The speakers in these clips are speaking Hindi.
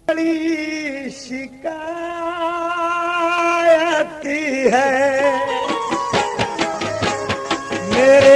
बड़ी शिकायत है मेरे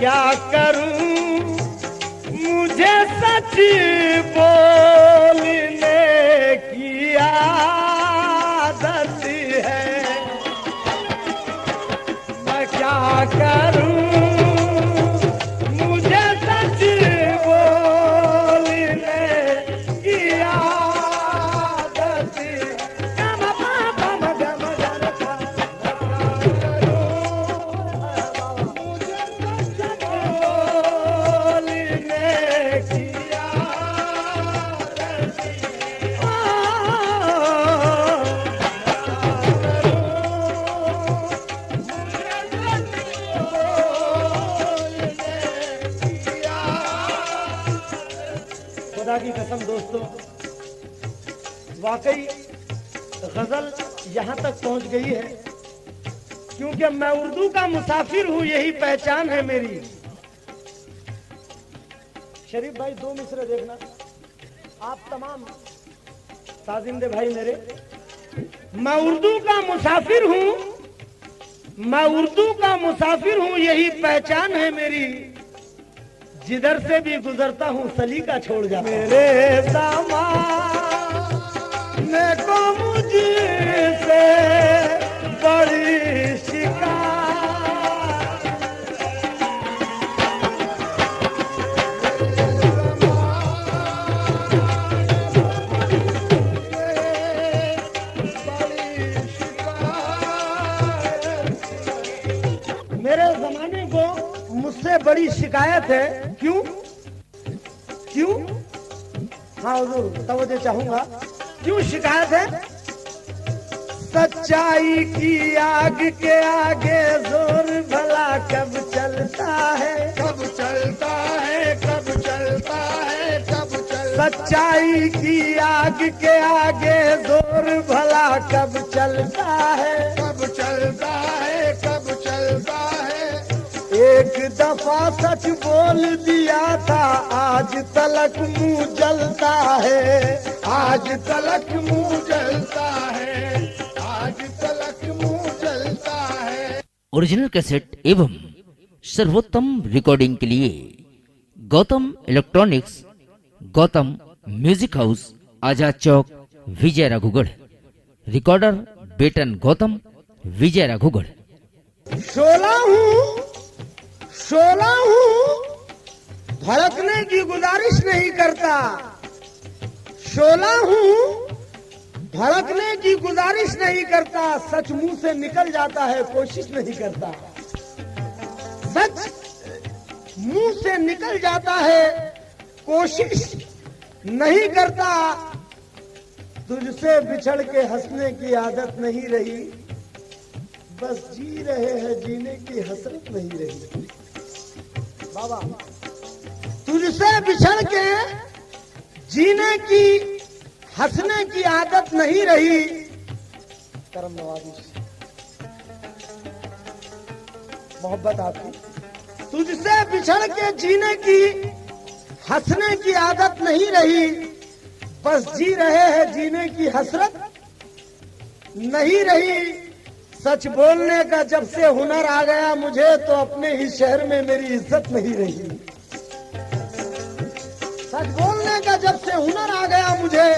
क्या करूं मुझे सच बोलने की आदत है मैं क्या करूं मुझे सच बोलने की आदत है खुदा की कसम दोस्तों, वाकई गजल यहां तक पहुंच गई है क्योंकि मैं उर्दू का मुसाफिर हूं, यही पहचान है मेरी। शरीफ भाई दो मिसरे देखना, आप तमाम ताजिंदे भाई मेरे। मैं उर्दू का मुसाफिर हूं, मैं उर्दू का मुसाफिर हूं, यही पहचान है मेरी। जिधर से भी गुजरता हूँ सलीका छोड़ जा मेरे ज़माने को मुझसे बड़ी मेरे जमाने को मुझसे बड़ी शिकायत है। क्यों क्यों? हाँ हुजूर तवज्जो चाहूंगा। क्यों शिकायत है? सच्चाई की आग के आगे जोर भला कब चलता है, कब चलता है, कब चलता है, कब चलता। सच्चाई की आग के आगे जोर भला कब चलता है, कब चलता है, कब चलता है। एक दफा सच बोल दिया था, आज तलक मुंह जलता है, आज तलक मुंह जलता है, आज तलक मुंह जलता है। ओरिजिनल कैसेट एवं सर्वोत्तम रिकॉर्डिंग के लिए Gautam electronics, Gautam music house, Azad Chowk, Vijay Raghugarh. Recorder बेटन गौतम, विजय राघुगढ़। शोला हूँ धड़कने की गुजारिश नहीं करता, शोला हूँ धड़कने की गुजारिश नहीं करता। सच मुंह से निकल जाता है, कोशिश नहीं करता। सच मुंह से निकल जाता है, कोशिश नहीं करता। तुझसे बिछड़ के हंसने की आदत नहीं रही, बस जी रहे हैं, जीने की हसरत नहीं रही। बाबा तुझसे बिछड़ के जीने की हंसने की आदत नहीं रही। करम नवाजी मोहब्बत आपकी। तुझसे बिछड़ के जीने की हंसने की आदत नहीं रही, बस जी रहे हैं, जीने की हसरत नहीं रही। सच बोलने का जब से हुनर आ गया मुझे, तो अपने ही शहर में मेरी इज्जत नहीं रही। सच बोलने का जब से हुनर आ गया मुझे,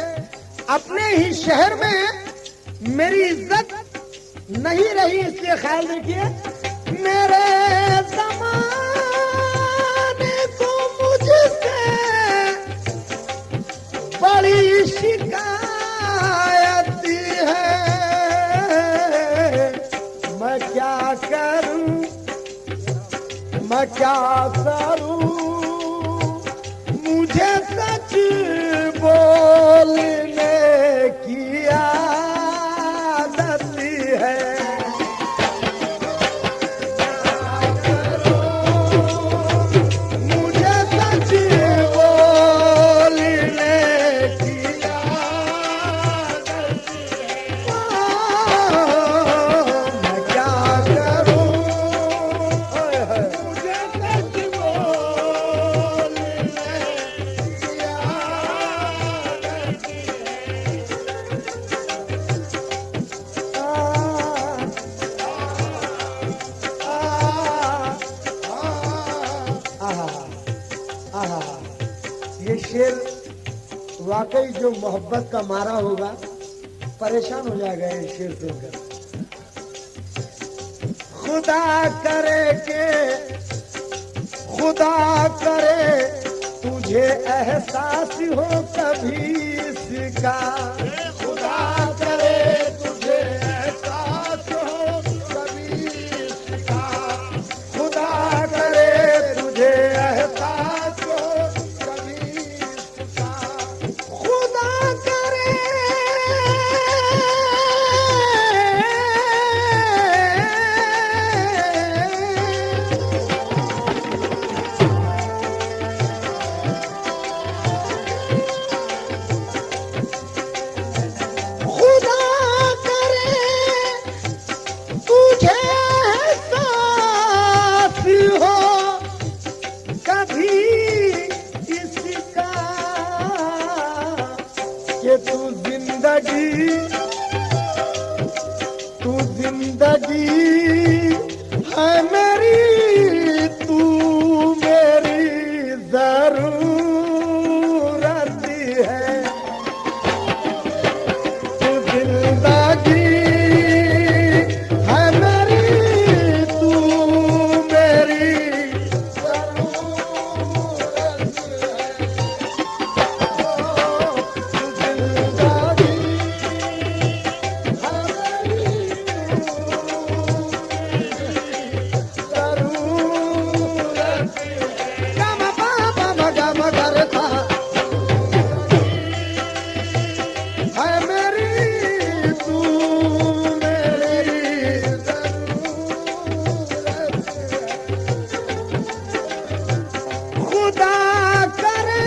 अपने ही शहर में मेरी इज्जत नहीं रही। इसलिए ख्याल रखिए, मेरे ज़माने को मुझसे बड़ी शिकायत है। मैं क्या करूं, मैं क्या करूं, मुझे सच बोलने की आदत है। मुझे सच बोलने की आदत है। मैं क्या करूं, मुझे सच बोलने की आदत है। ये शेर वाकई जो मोहब्बत का मारा होगा परेशान हो जाएगा ये शेर सुनकर। खुदा करे के, खुदा करे तुझे एहसास हो कभी इसका। खुदा करे तुझे एहसास हो कभी इसका। खुदा करे तुझे एहसास हो कभी इसका। खुदा करे कि तू जिंदगी है मेरी, तू मेरी जरूरत है। तू जिंदगी है मेरी, तू मेरी जरूरत है मेरी, तू मेरी जरूरत है। खुदा करे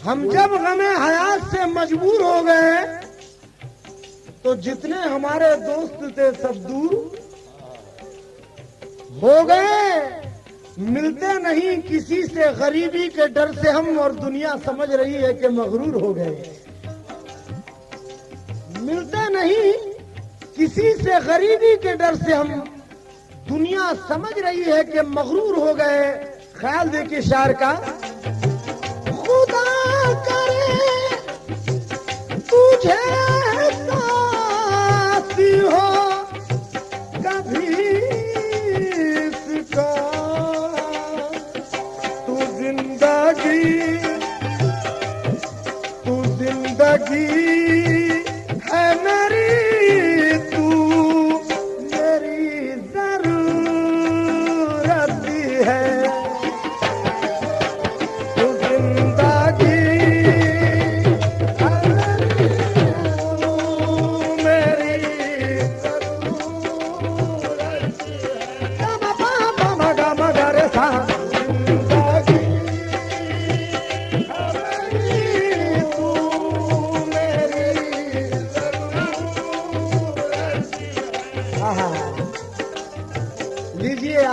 हम जब गमे हयात से मजबूर हो गए तो जितने हमारे दोस्त थे सब दूर हो गए। मिलते नहीं किसी से गरीबी के डर से हम, और दुनिया समझ रही है कि मगरूर हो गए। मिलते नहीं किसी से गरीबी के डर से हम, दुनिया समझ रही है कि मगरूर हो गए। ख्याल देखिए शायर का, खुदा करे तुझे एहसास हो कभी इसका। तू जिंदगी है मेरी, तू मेरी जरूरत है। तू जिंदगी है मेरी,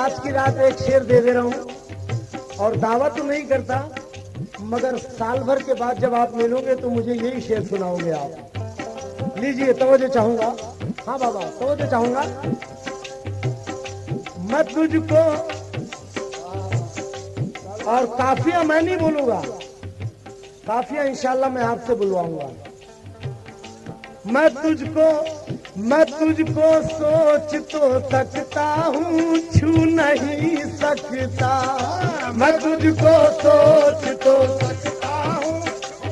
आज की रात एक शेर दे रहा हूं और दावा तो नहीं करता, मगर साल भर के बाद जब आप मिलोगे तो मुझे यही शेर सुनाओगे आप। लीजिए, तवज्जो चाहूंगा। हाँ बाबा, तवज्जो चाहूंगा। मैं तुझको, और काफिया मैं नहीं बोलूंगा, काफिया इंशाल्लाह मैं आपसे बुलवाऊंगा। मैं तुझको सोच तो सकता हूँ, छू नहीं सकता। मैं तुझको सोच तो सकता हूँ,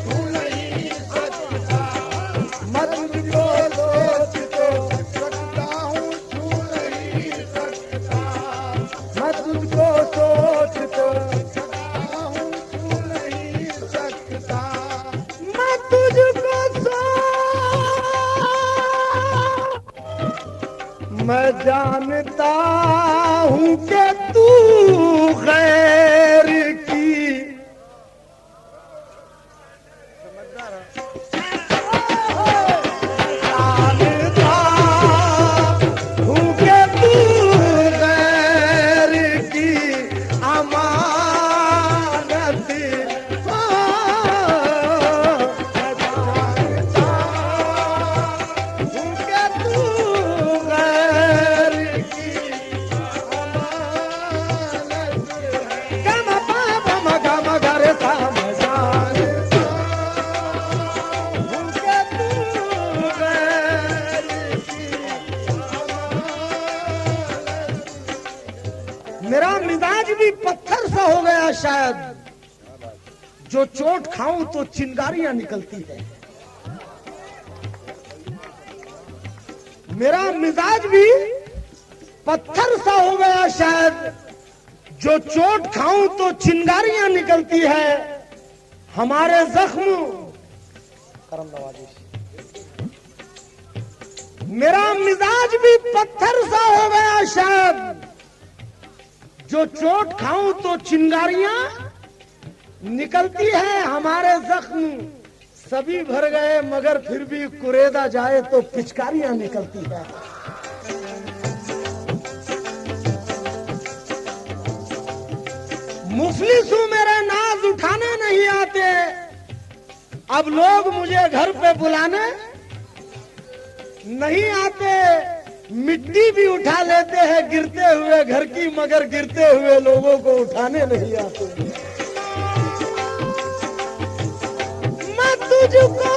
छू नहीं सकता। मैं तुझको सोच तो सकता हूँ, छू नहीं सकता। मैं तुझको सोच तो सकता हूँ, छू नहीं सकता। मैं तुझको मैं जानता हूँ कि तू गैर की, जानता हूँ कि तू गैर की अमानत, मेरा मिजाज भी पत्थर सा हो गया शायद, जो चोट खाऊं तो चिंगारियां निकलती है। मेरा मिजाज भी पत्थर सा हो गया शायद, जो चोट खाऊं तो चिंगारियां निकलती है। हमारे जख्म करम नवाजी। मेरा मिजाज भी पत्थर सा हो गया शायद, जो चोट खाऊं तो चिंगारियां निकलती है। हमारे जख्म सभी भर गए, मगर फिर भी कुरेदा जाए तो पिचकारियां निकलती है। मुफलिस हूं, मेरे नाज उठाने नहीं आते। अब लोग मुझे घर पे बुलाने नहीं आते। मिट्टी भी उठा लेते हैं गिरते हुए घर की, मगर गिरते हुए लोगों को उठाने नहीं आते। मैं तुझको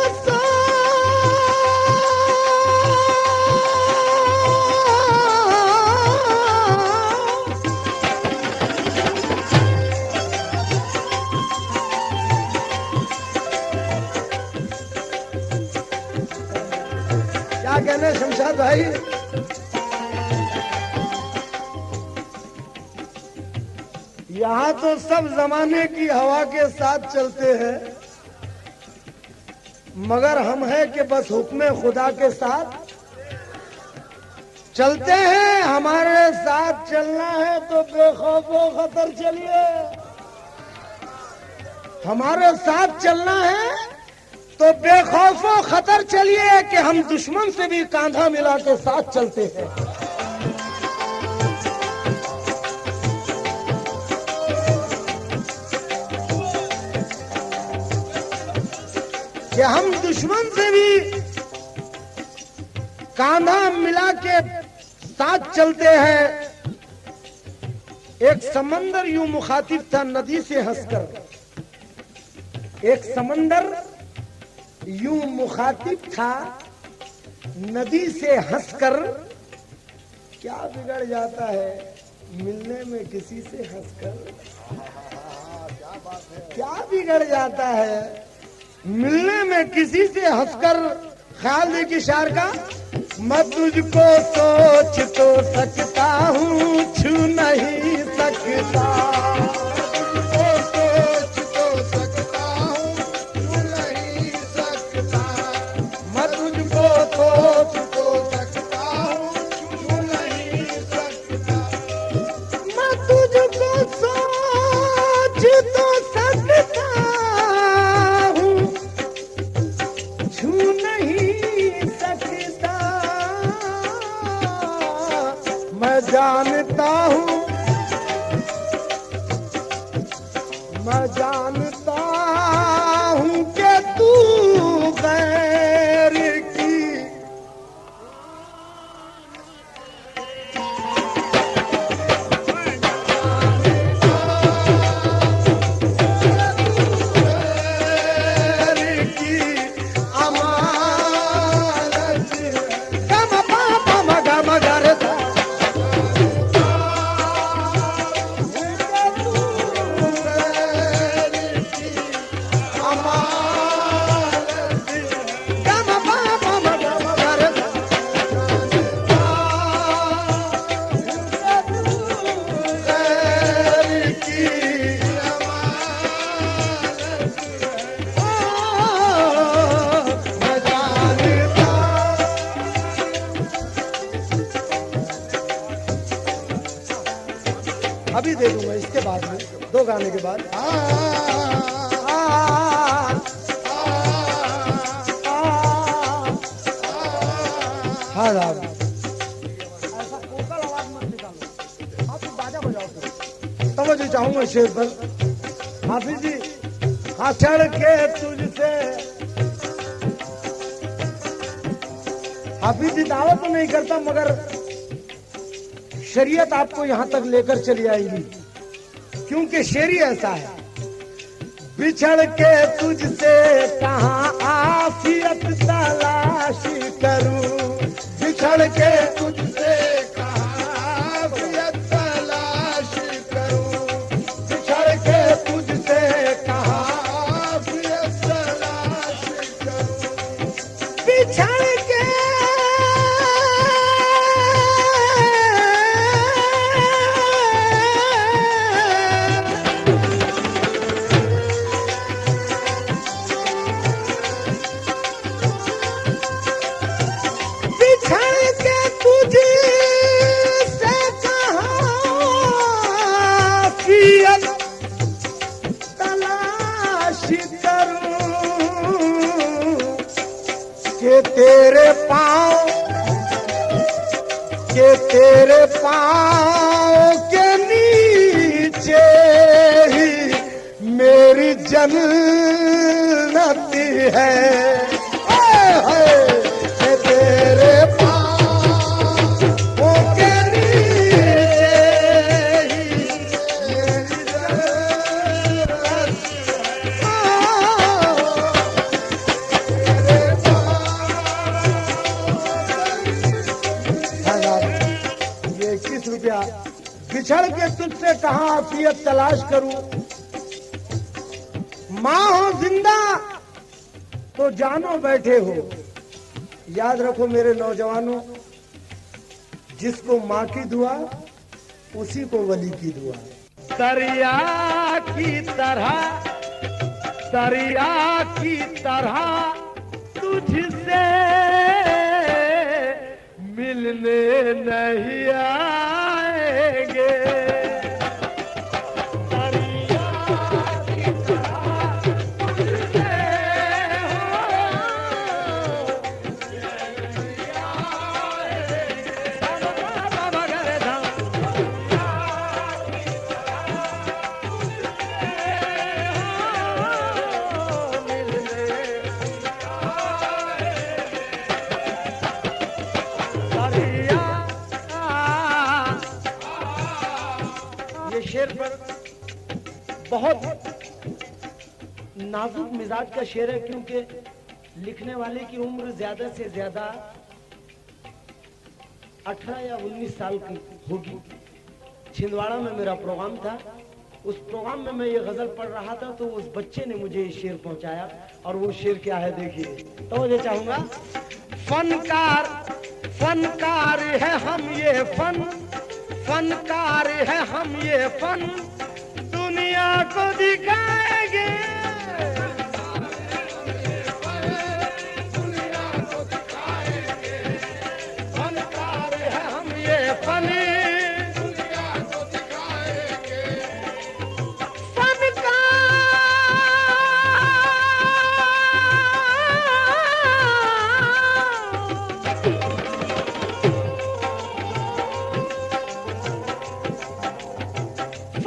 क्या कहने शमशाद भाई? यहाँ तो सब जमाने की हवा के साथ चलते हैं, मगर हम हैं कि बस हुक्म खुदा के साथ चलते हैं। हमारे साथ चलना है तो बेखौफो खतर चलिए। हमारे साथ चलना है तो बेखौफो खतर चलिए, कि हम दुश्मन से भी कांधा मिला के साथ चलते हैं। कि हम दुश्मन से भी कांधा मिला के साथ चलते हैं। एक समंदर यूं मुखातिब था नदी से हंसकर। एक समंदर यूं मुखातिब था नदी से हंसकर। क्या बिगड़ जाता है मिलने में किसी से हंसकर? क्या बिगड़ जाता है मिलने में किसी से हंसकर? ख्याल दे कि शायर का, मैं तुझको सोच तो सकता हूँ, छू नहीं सकता। सोच तो सकता हूँ, छू नहीं सकता। मैं तुझको सोच तो सकता हूँ, छू नहीं सकता। मैं तुझको सोच तो सकता हूँ, छू नहीं सकता। मैं जानता हूँ जानता हूँ कि तू गैर की अमानत गम पाप मगम गरदा अभी दे दूंगा इसके बाद में 2 गाने के बाद। हाँ साहब ऐसा कोकल आवाज मत निकालो, आप बाजा बजाओ। तवज्जो चाहूंगा शेर पर। हाफिज जी, हाँ चढ़ के तुझसे हाफिज जी दावत तो नहीं करता, मगर शरीयत आपको यहां तक लेकर चली आएगी, क्योंकि शेर ही ऐसा है। बिछड़ के तुझसे कहाँ आफियत तलाश करूं, बिछड़ के तुझसे कहाँ आफियत तलाश करूं, बिछड़ के तुझसे कहाँ आफियत तलाश करूं, बिछड़ के तेरे पाँव के नीचे ही मेरी जन्नत है। तेरे पाँव के नीचे ही मेरी जन्नत रुपया। बिछड़ के तुझसे कहाँ आफियत तलाश करूं, माँ हो जिंदा तो जानो बैठे हो। याद रखो मेरे नौजवानों, जिसको माँ की दुआ उसी को वली की दुआ। दरिया की तरह, दरिया की तरह तुझसे मिलने नहीं आएंगे। दरिया की तरह तुझसे शेर पर बहुत नाजुक मिजाज का शेर है, क्योंकि लिखने वाले की उम्र ज्यादा से ज्यादा 18 या 19 साल की होगी। छिंदवाड़ा में मेरा प्रोग्राम था, उस प्रोग्राम में मैं ये गजल पढ़ रहा था तो उस बच्चे ने मुझे ये शेर पहुंचाया, और वो शेर क्या है देखिए। तो मुझे चाहूंगा, फनकार फनकार है हम ये फन, फनकार है हम ये फन, दुनिया को दिखाएंगे। दुनिया को दिखाएंगे। फनकार है हम ये फन, दुनिया को दिखाएंगे।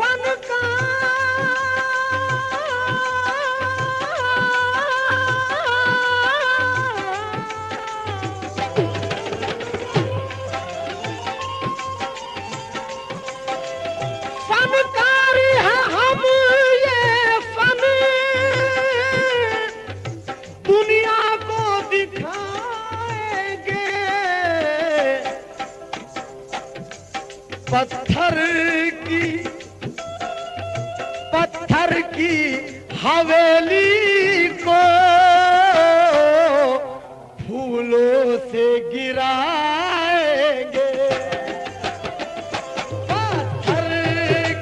फनकार पत्थर की हवेली को फूलों से गिराएंगे। पत्थर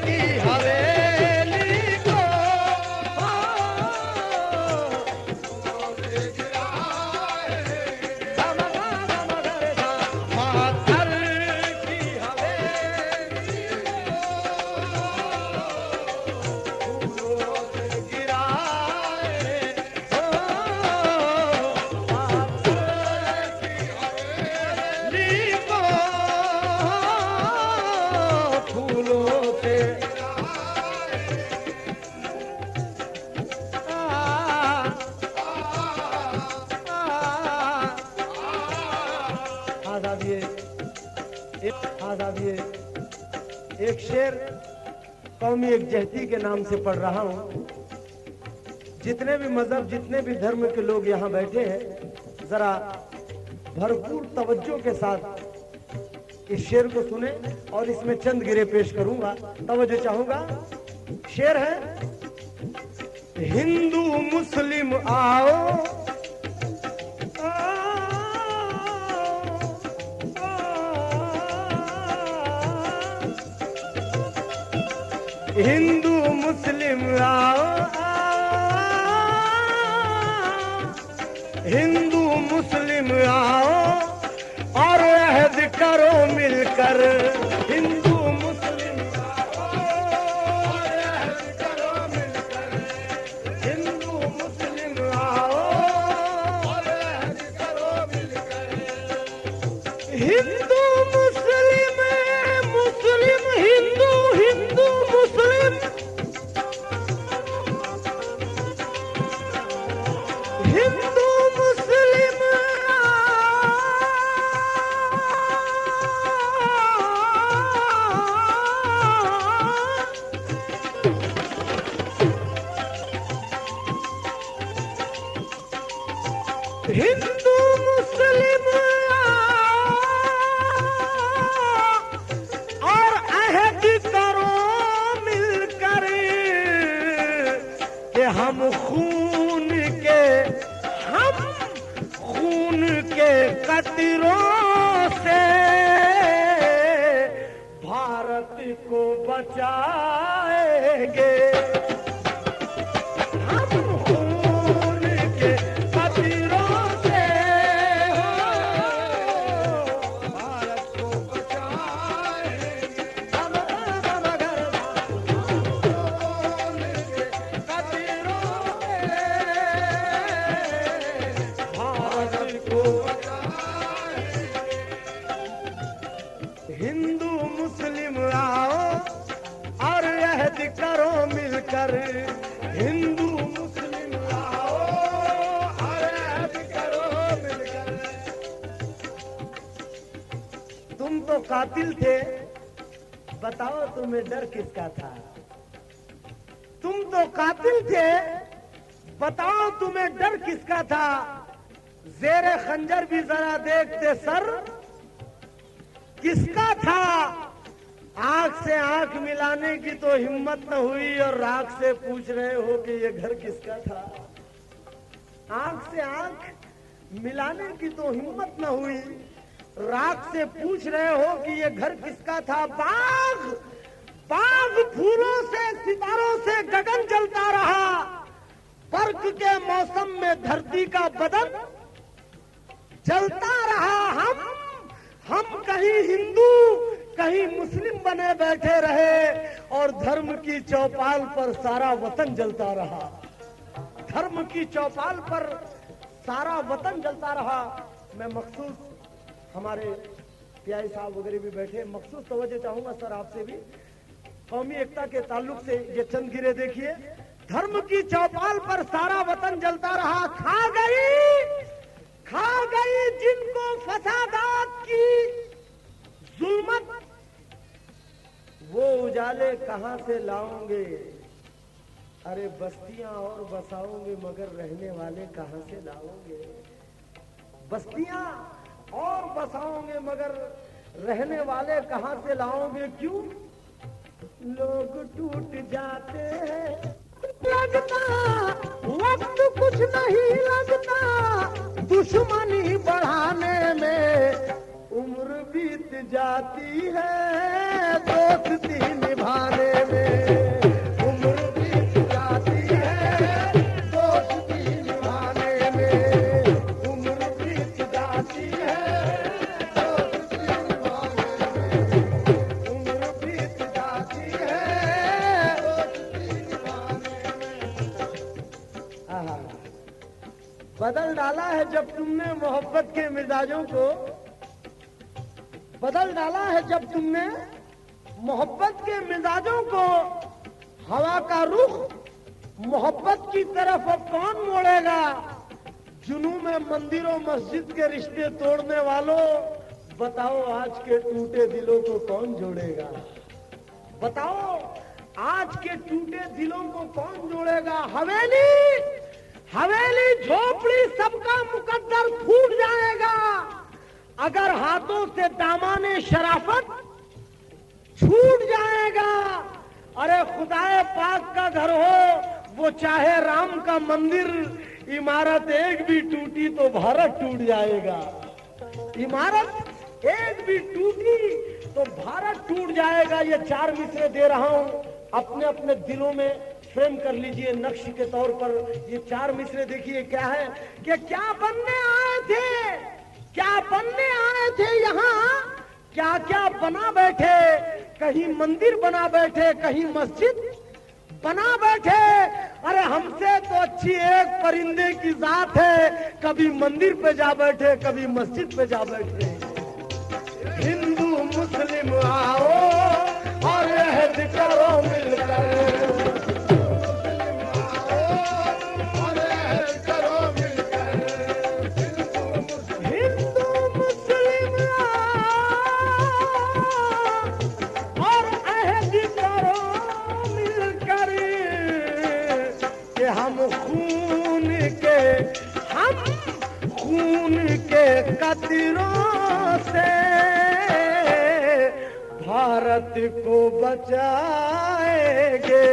की हवेली को फूलों से गिराएंगे। पत्थर की हवेली एक शेर कौमी एकजहती के नाम से पढ़ रहा हूं। जितने भी मजहब, जितने भी धर्म के लोग यहाँ बैठे हैं, जरा भरपूर तवज्जो के साथ इस शेर को सुने और इसमें चंद गिरे पेश करूंगा। तवज्जो चाहूंगा। शेर है, हिंदू मुस्लिम आओ हिंदू मुस्लिम आओ, हिंदू मुस्लिम आओ और अहद करो मिलकर। हिंदू मुस्लिम आओ और अहद करो मिलकर। हिंदू मुस्लिम आओ और अहद करो मिलकर। हिंदू मुस्लिम, मुस्लिम हिंदू, हिंदू मुस्लिम, हिंदू मुस्लिम हिंदू मुस्लिम और अहद करो मिलकर कि हम खून के कतरों से भारत को बचाएंगे। हम खून के कतरों से भारत को बचाएंगे। हम खून के कतरों से भारत को हिंदू मुस्लिम आओ और अहद करो मिलकर। हिंदू मुस्लिम आओ और अहद करो मिलकर। तुम तो कातिल थे, बताओ तुम्हें डर किसका था। तुम तो कातिल थे, बताओ तुम्हें डर किसका था। जेरे खंजर भी जरा देखते सर किसका था। आंख से आंख मिलाने की तो हिम्मत न हुई और राख से पूछ रहे हो कि ये घर किसका था। आंख से आंख मिलाने की तो हिम्मत न हुई, राख से पूछ रहे हो कि ये घर किसका था। बाग बाग फूलों से, सितारों से गगन जलता रहा। बर्फ के मौसम में धरती का बदन जलता रहा। हम कहीं हिंदू कहीं मुस्लिम बने बैठे रहे और धर्म की चौपाल पर सारा वतन जलता रहा। धर्म की चौपाल पर सारा वतन जलता रहा। मैं मखसूस, हमारे पियाई साहब वगैरह भी बैठे, मखसूस तवज्जो चाहूंगा सर आपसे भी। कौमी एकता के ताल्लुक से ये चंद गिरे देखिए। धर्म की चौपाल पर सारा वतन जलता रहा। खा गई जिनको फसादात की जुल्मत, वो उजाले कहां से लाओगे। अरे बस्तियां और बसाओगे मगर रहने वाले कहां से लाओगे। बस्तियां और बसाओगे मगर रहने वाले कहां से लाओगे, क्यों? लोग टूट जाते हैं, लगता वक्त कुछ नहीं लगता, दुश्मनी बढ़ाने में उम्र बीत जाती है, दोस्ती निभाने में उम्र बीत जाती है, दोस्ती निभाने में उम्र बीत जाती है, दोस्ती निभाने में उम्र बीत जाती है, दोस्ती निभाने में। आहा, बदल डाला है जब तुमने मोहब्बत के मिजाजों को, बदल डाला है जब तुमने मोहब्बत के मिजाजों को, हवा का रुख मोहब्बत की तरफ अब कौन मोड़ेगा? जुनू में मंदिरों मस्जिद के रिश्ते तोड़ने वालों, बताओ आज के टूटे दिलों को कौन जोड़ेगा? बताओ आज के टूटे दिलों को कौन जोड़ेगा? हवेली हवेली झोपड़ी सबका मुकद्दर फूट जाएगा अगर हाथों से दामाने शराफत छूट जाएगा। अरे खुदाए पाक का घर हो, वो चाहे राम का मंदिर, इमारत एक भी टूटी तो भारत टूट जाएगा। इमारत एक भी टूटी तो भारत टूट जाएगा। ये चार मिसरे दे रहा हूं, अपने अपने दिलों में फ्रेम कर लीजिए नक्श के तौर पर। ये चार मिसरे देखिए क्या है कि क्या बनने आए थे, क्या बनने आए थे यहाँ, क्या क्या बना बैठे, कहीं मंदिर बना बैठे, कहीं मस्जिद बना बैठे। अरे हमसे तो अच्छी एक परिंदे की जात है, कभी मंदिर पे जा बैठे, कभी मस्जिद पे जा बैठे। हिंदू मुस्लिम आओ और अहद करो मिलकर, कतरों से भारत को बचाएंगे।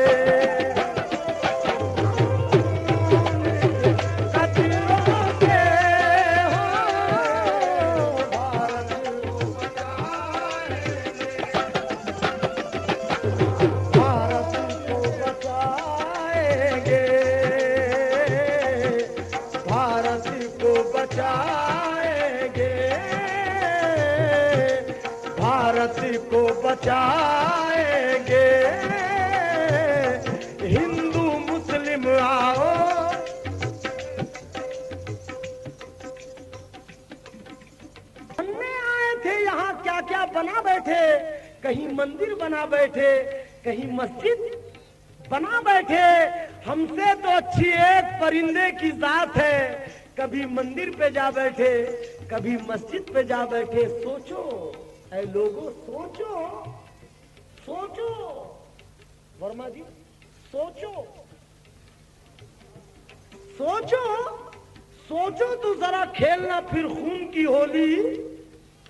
कतरों से भारत को बचाएंगे, भारत को बचाएंगे, भारत को बचाएंगे, भारत को बचाएंगे। हिंदू मुस्लिम आओ, बनने आए थे यहाँ क्या क्या बना बैठे, कहीं मंदिर बना बैठे, कहीं मस्जिद बना बैठे। हमसे तो अच्छी एक परिंदे की जात है, कभी मंदिर पे जा बैठे, कभी मस्जिद पे जा बैठे। सोचो ऐ लोगों, सोचो सोचो, वर्मा जी सोचो सोचो सोचो तो जरा खेलना फिर खून की होली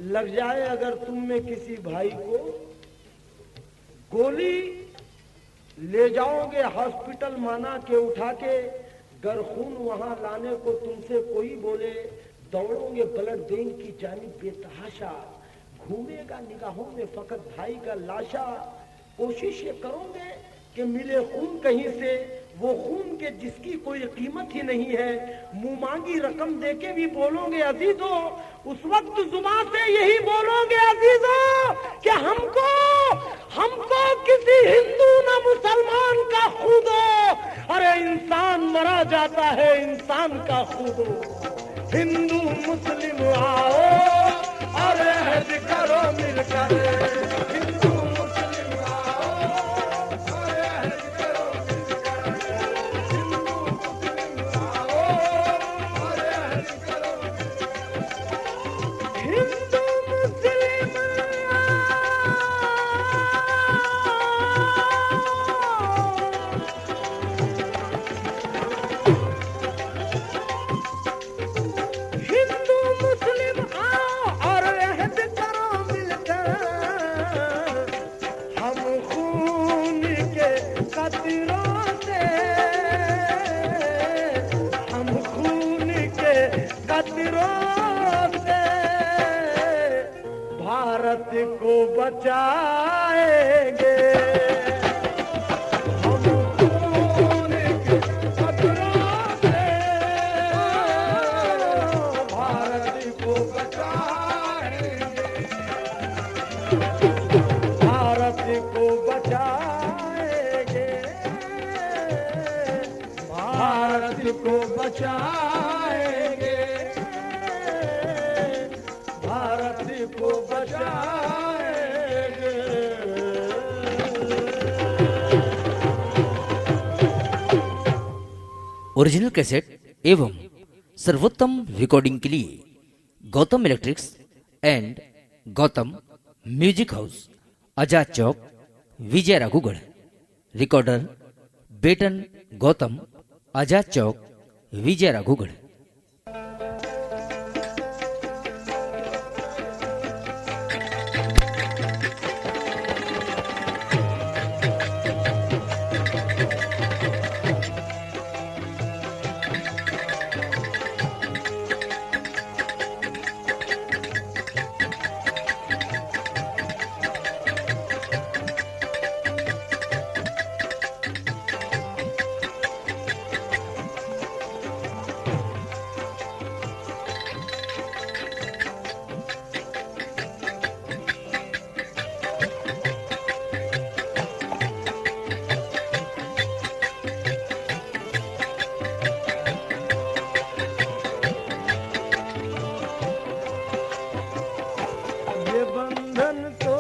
लग जाए अगर तुम में किसी भाई को गोली ले जाओगे हॉस्पिटल माना के उठा के, गर खून वहां लाने को तुमसे कोई बोले, दौड़ोगे ब्लड बैंक की जानिब बेतहाशा, घूमेगा निगाहों में फकत भाई का लाशा। कोशिश ये करोगे कि मिले खून कहीं से, वो खून के जिसकी कोई कीमत ही नहीं है। मुंह मांगी रकम देके भी बोलोगे अजीजों, उस वक्त जुबान से यही बोलोगे अजीजों कि हमको हमको किसी हिंदू न मुसलमान का खुद हो। अरे इंसान मरा जाता है इंसान का खुद हो। हिंदू मुस्लिम आओ और अहद करो मिलकर, हिंदू मुस्लिम आओ और अहद करो मिलकर, हिंदू मुस्लिम आओ और अहद करो मिलकर, हिंदू मुस्लिम हिंदू मुस्लिम भारत को बचाएंगे हम सोने के कतरा से भारत को बचाएंगे भारत को बचाएंगे भारत को बचाएंगे भारत को बचाएंगे। ओरिजिनल कैसेट एवं सर्वोत्तम रिकॉर्डिंग के लिए Gautam electrics and Gautam music house, Azad Chowk, Vijay Raghugarh. Recorder बेटन गौतम, आजाद चौक, विजय राघुगढ़। ये बंधन तो